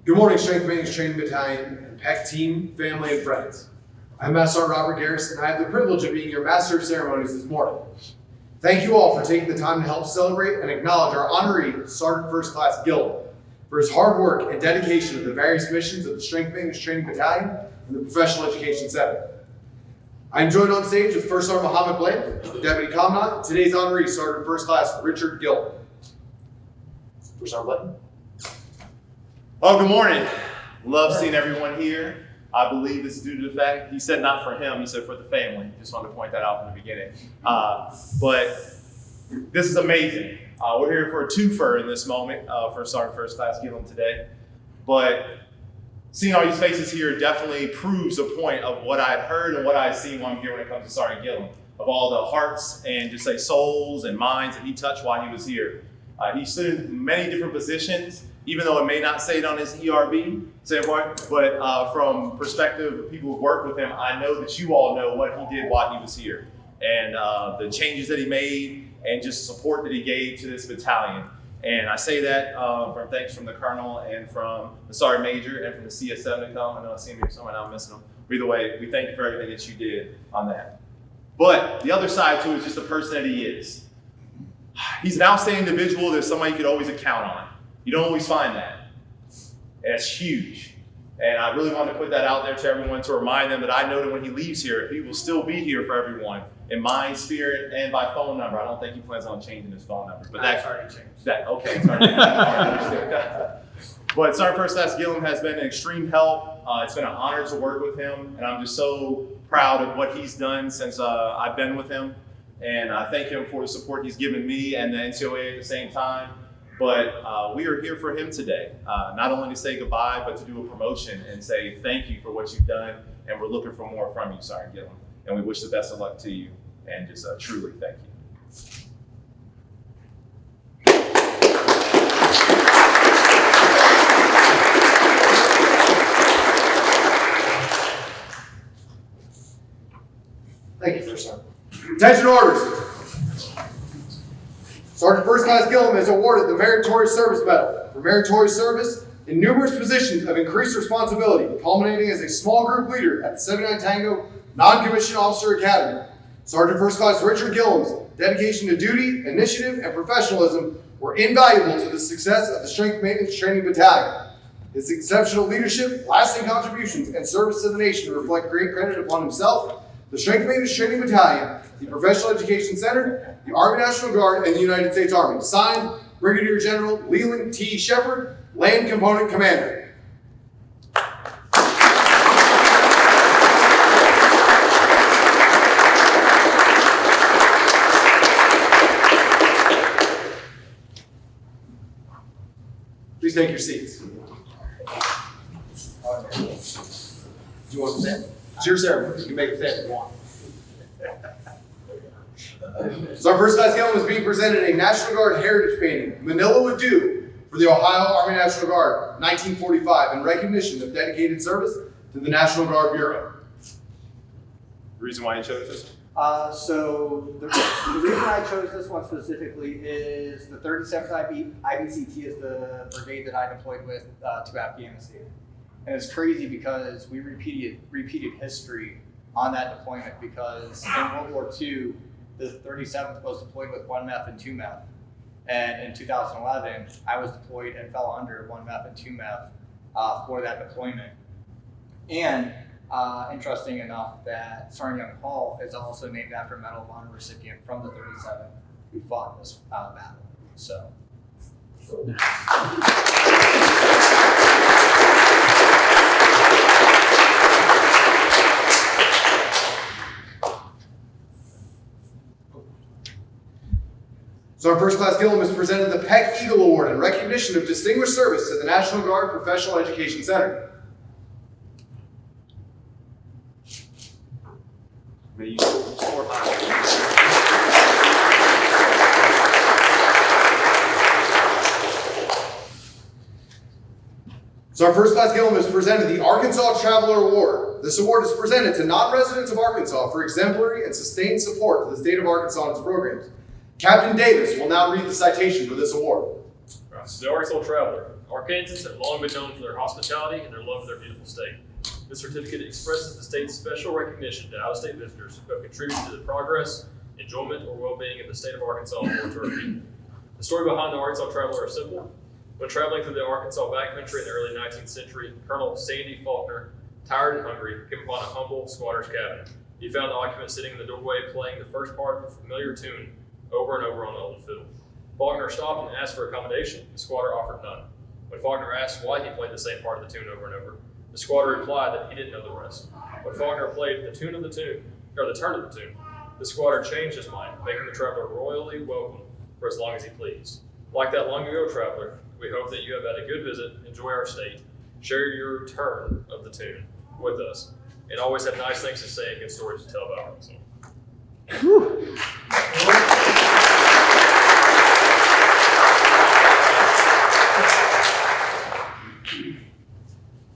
Good morning, Strength Maintenance Training Battalion and PEC team, family, and friends. I'm Master Sergeant Robert Garrison, and I have the privilege of being your Master of Ceremonies this morning. Thank you all for taking the time to help celebrate and acknowledge our honoree, Sergeant First Class Gilliam, for his hard work and dedication to the various missions of the Strength Maintenance Training Battalion and the Professional Education Center. I am joined on stage with First Sergeant Muhammad Blake, the Deputy Commandant, and today's honoree, Sergeant First Class Richard Gilliam. First Sergeant Blake. Oh, good morning. Love seeing everyone here. I believe it's due to the fact he said not for him, he said for the family. Just wanted to point that out from the beginning. But this is amazing. We're here for a twofer in this moment for Sergeant First Class Gilliam today. But seeing all these faces here definitely proves a point of what I've heard and what I've seen while I'm here when it comes to Sergeant Gilliam, of all the hearts and just say souls and minds that he touched while he was here. He stood in many different positions, even though it may not say it on his ERB standpoint, but from perspective of people who work with him, I know that you all know what he did while he was here and the changes that he made and just support that he gave to this battalion. And I say that from thanks from the Colonel and from the Sergeant Major and from the CS7 to come. I know I see me somewhere now, I'm missing them. But either way, we thank you for everything that you did on that. But the other side too is just the person that he is. He's an outstanding individual that somebody you could always count on. You don't always find that. And it's huge. And I really want to put that out there to everyone to remind them that I know that when he leaves here, he will still be here for everyone in mind, spirit, and by phone number. I don't think he plans on changing his phone number. But that's already changed. Okay, it's already changed. But Sergeant First Class Gilliam has been an extreme help. It's been an honor to work with him. And I'm just so proud of what he's done since I've been with him. And I thank him for the support he's given me and the NCOA at the same time. But we are here for him today, not only to say goodbye, but to do a promotion and say thank you for what you've done. And we're looking for more from you, Sergeant Gilliam. And we wish the best of luck to you. And just truly thank you. Thank you, First Sergeant. Attention orders. Sergeant First Class Gilliam is awarded the Meritorious Service Medal for meritorious service in numerous positions of increased responsibility, culminating as a small group leader at the 79 Tango Non-Commissioned Officer Academy. Sergeant First Class Richard Gilliam's dedication to duty, initiative, and professionalism were invaluable to the success of the Strength Maintenance Training Battalion. His exceptional leadership, lasting contributions, and service to the nation reflect great credit upon himself, the Strength Maintenance Training Battalion, the Professional Education Center, the Army National Guard, and the United States Army. Signed, Brigadier General Leland T. Shepard, Land Component Commander. Please take your seats. Do you want to stand? It's your ceremony. You can make it stand if you want. So our First Class Gilliam is being presented a National Guard heritage painting, Manila with Dew, for the Ohio Army National Guard, 1945, in recognition of dedicated service to the National Guard Bureau. The reason why you chose this? So the reason I chose this one specifically is the 37th IBCT is the brigade that I deployed with to Afghanistan. And it's crazy because we repeated history on that deployment because in World War II, the 37th was deployed with 1 MEF and 2 MEF. And in 2011, I was deployed and fell under 1 MEF and 2 MEF for that deployment. And interesting enough that Sergeant Young Hall is also named after a Medal of Honor recipient from the 37th who fought this battle. So. So our First Class Gilliam is presented the PEC Eagle Award in recognition of distinguished service to the National Guard Professional Education Center. May you soar high. So our First Class Gilliam is presented the Arkansas Traveler Award. This award is presented to non-residents of Arkansas for exemplary and sustained support to the state of Arkansas and its programs. Captain Davis will now read the citation for this award. The Arkansas Traveler, Arkansans have long been known for their hospitality and their love of their beautiful state. This certificate expresses the state's special recognition to out-of-state visitors who have contributed to the progress, enjoyment, or well-being of the state of Arkansas and to our people. The story behind the Arkansas Traveler is simple. When traveling through the Arkansas backcountry in the early 19th century, Colonel Sandy Faulkner, tired and hungry, came upon a humble squatter's cabin. He found the occupant sitting in the doorway playing the first part of a familiar tune over and over on the old fiddle. Faulkner stopped and asked for accommodation. The squatter offered none. When Faulkner asked why he played the same part of the tune over and over, the squatter replied that he didn't know the rest. When Faulkner played the turn of the tune, the squatter changed his mind, making the traveler royally welcome for as long as he pleased. Like that long ago traveler, we hope that you have had a good visit, enjoy our state, share your turn of the tune with us, and always have nice things to say and good stories to tell about Arkansas.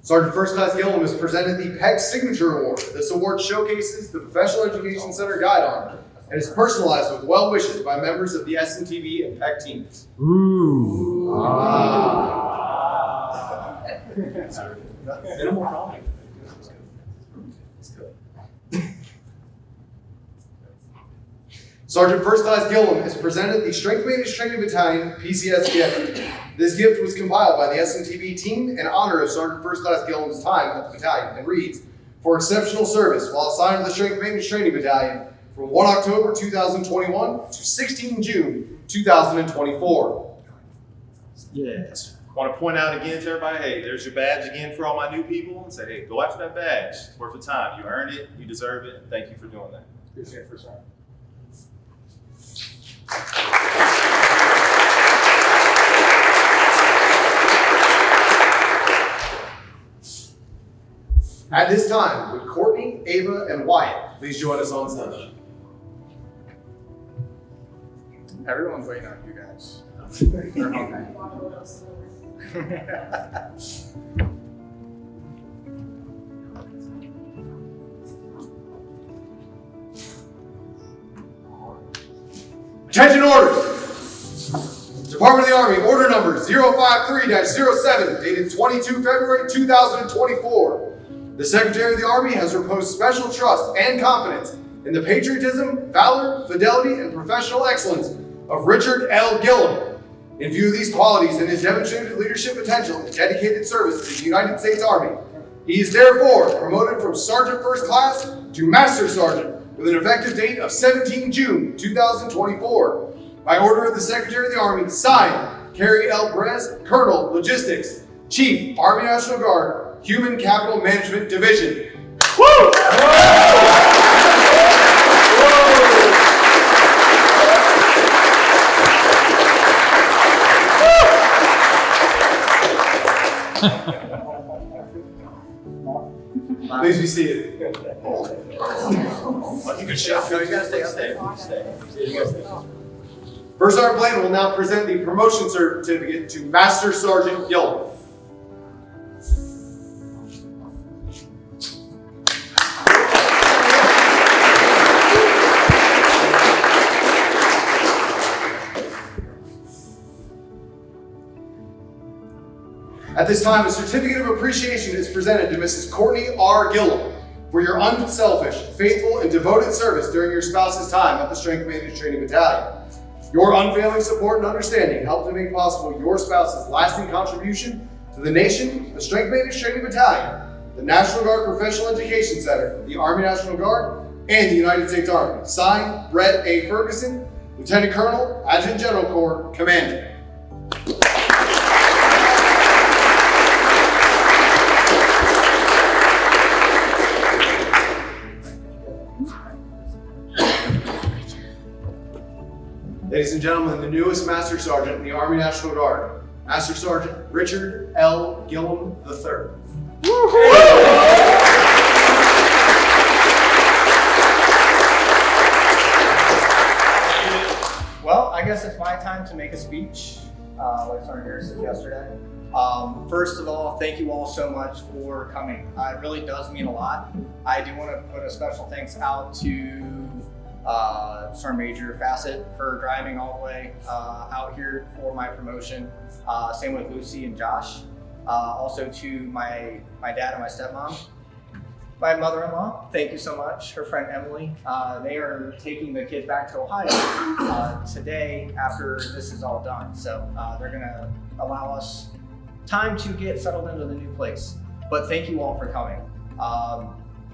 Sergeant First Class Gilliam has presented the PEG Signature Award. This award showcases the Professional Education Center Guidearm and is personalized with well wishes by members of the SMTV and PEG teams. Ooh. Minimal comment. Sergeant First Class Gilliam has presented the Strength Maintenance Training Battalion PCS gift. This gift was compiled by the SMTV team in honor of Sergeant First Class Gilliam's time at the battalion and reads, for exceptional service while assigned to the Strength Maintenance Training Battalion from 1 October 2021 to 16 June 2024. Yes. I want to point out again to everybody, hey, there's your badge again for all my new people. And say, hey, go after that badge. It's worth the time. You earned it. You deserve it. Thank you for doing that. Appreciate it, First Sergeant. At this time, would Courtney, Ava, and Wyatt please join us on stage? Everyone's waiting on you guys. Attention orders! Department of the Army, order number 053-07, dated 22 February 2024. The Secretary of the Army has reposed special trust and confidence in the patriotism, valor, fidelity, and professional excellence of Richard L. Gilliam. In view of these qualities and his demonstrated leadership potential and dedicated service to the United States Army, he is therefore promoted from Sergeant First Class to Master Sergeant with an effective date of 17 June 2024. By order of the Secretary of the Army, signed, Kerry L. Perez, Colonel, Logistics, Chief, Army National Guard, Human Capital Management Division. Woo! Please be seated. You can shout. No, you gotta stay. First Sergeant Blaine will now present the promotion certificate to Master Sergeant Gilliam. At this time, a certificate of appreciation is presented to Mrs. Courtney R. Gilliam for your unselfish, faithful, and devoted service during your spouse's time at the Strength Maintenance Training Battalion. Your unfailing support and understanding helped to make possible your spouse's lasting contribution to the nation, the Strength Maintenance Training Battalion, the National Guard Professional Education Center, the Army National Guard, and the United States Army. Signed, Brett A. Ferguson, Lieutenant Colonel, Adjutant General Corps, Commander. Ladies and gentlemen, the newest Master Sergeant in the Army National Guard, Master Sergeant Richard L. Gilliam III. Well, I guess it's my time to make a speech, like Sergeant Harris said yesterday. First of all, thank you all so much for coming. It really does mean a lot. I do want to put a special thanks out to Sergeant Major Facet for driving all the way out here for my promotion. Same with Lucy and Josh. Also to my dad and my stepmom. My mother-in-law, thank you so much. Her friend Emily, they are taking the kids back to Ohio today after this is all done. So they're gonna allow us time to get settled into the new place. But thank you all for coming.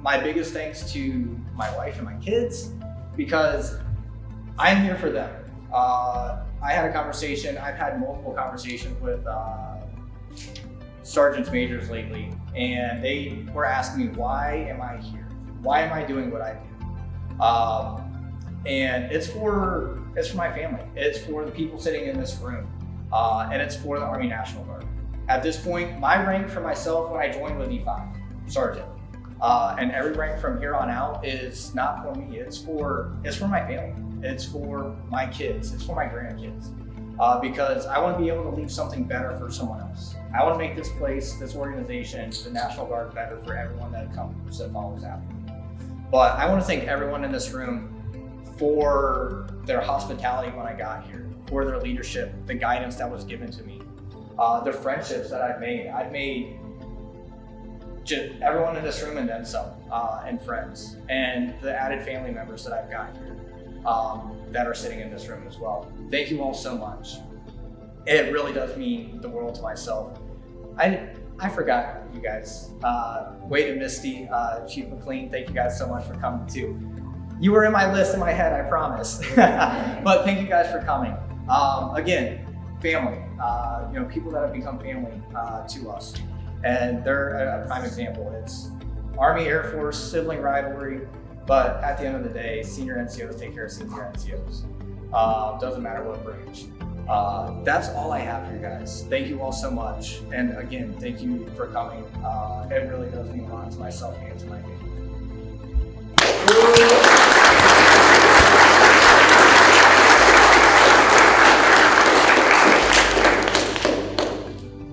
My biggest thanks to my wife and my kids, because I'm here for them. I had a conversation, I've had multiple conversations with sergeants majors lately, and they were asking me, why am I here? Why am I doing what I do? And it's for my family. It's for the people sitting in this room, and it's for the Army National Guard. At this point, my rank for myself when I joined was E5, sergeant. And every rank from here on out is not for me. It's for my family. It's for my kids. It's for my grandkids. Because I want to be able to leave something better for someone else. I want to make this place, this organization, the National Guard better for everyone that comes that follows after me. But I want to thank everyone in this room for their hospitality when I got here, for their leadership, the guidance that was given to me, the friendships that I've made. I've made just everyone in this room and then some, and friends, and the added family members that I've got here that are sitting in this room as well. Thank you all so much. It really does mean the world to myself. I forgot you guys. Wade and Misty, Chief McLean, thank you guys so much for coming too. You were in my list in my head, I promise. But thank you guys for coming. Again, family, people that have become family to us. And they're a prime example. It's Army, Air Force, sibling rivalry, but at the end of the day, senior NCOs take care of senior NCOs. Doesn't matter what branch. That's all I have for you guys. Thank you all so much. And again, thank you for coming. It really does mean a lot to myself and to my family.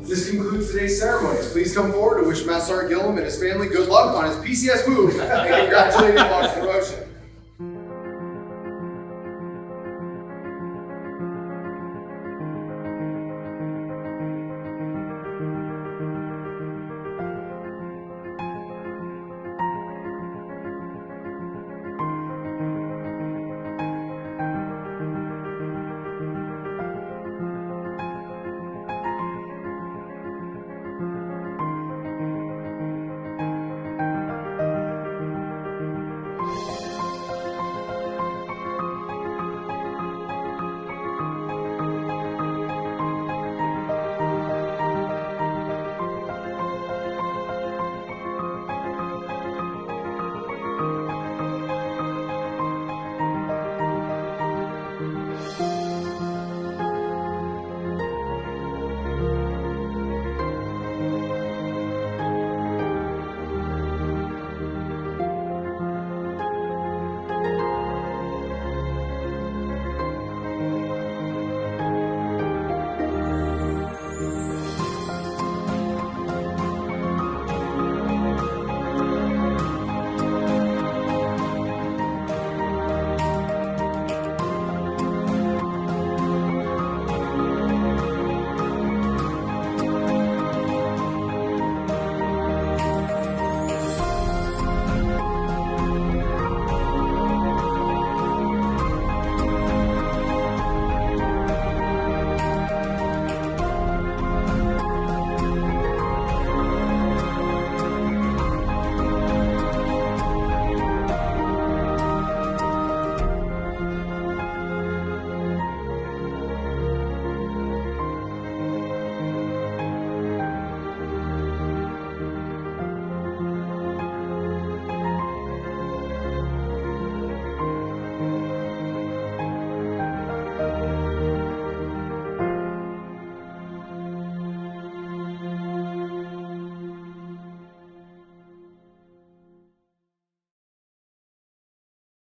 This concludes today's ceremonies. Please come forward to wish Master Sergeant Gilliam and his family good luck on his PCS move and congratulate him on his promotion.